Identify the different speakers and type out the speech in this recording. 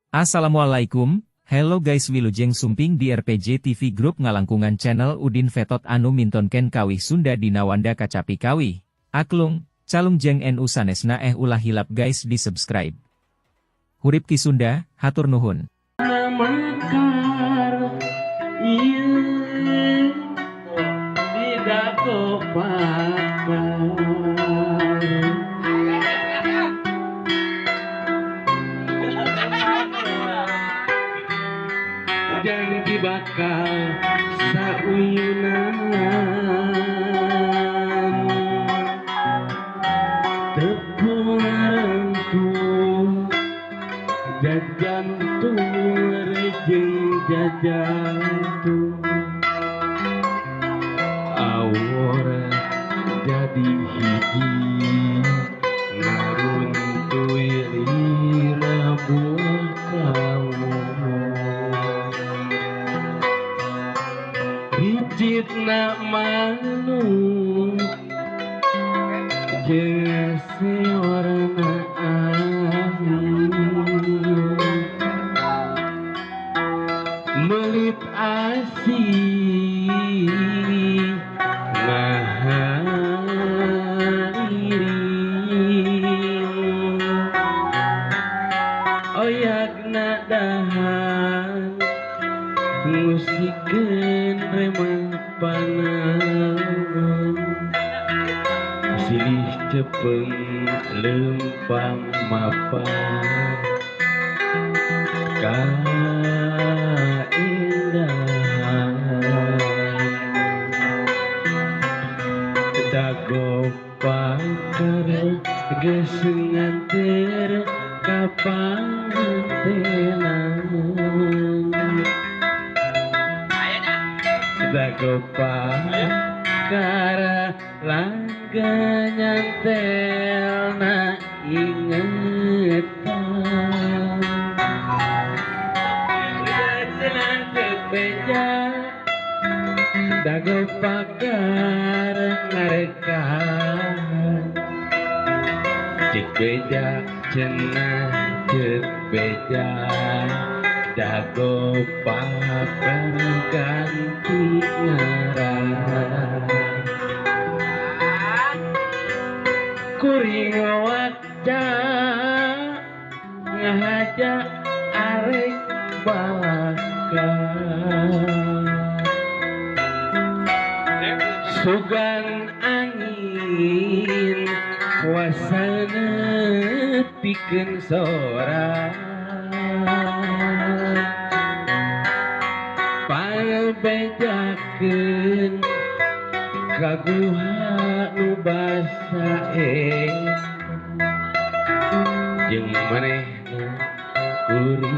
Speaker 1: Assalamualaikum, hello guys Wilujeng Sumping di RPG TV Group ngalangkungan channel Udin Vetot anu mintonken kawih Sunda dina Wanda kacapi kawih. Aklung, calung jeng NU sanesna ulah hilap guys di subscribe. Hurip ki Sunda, hatur nuhun.
Speaker 2: Mekar, iya, tidak kepakan. Jangan dibakal sauyunan, tepung rengkuh, jajantung rejeng jajantung, awor jadi hiji, naruntuy lira buah kamu. Hijit na manung jeung seorna angin melit asih ngahairing oyagna dahan musikeun remah panangan silih cepeng lempang mapan kaindahan dago pakar geus nganter ka pangantenan dago pakar langga nyantelna ingetan cenah teu beja dago pakar ngarekan cek beja cenah cek beja dago pakar ganti ngaran kuring waca ngahaja arek balaka sugan angin puasana pikeun sora palbejakeun kaguha nu basa jeung manehna kuring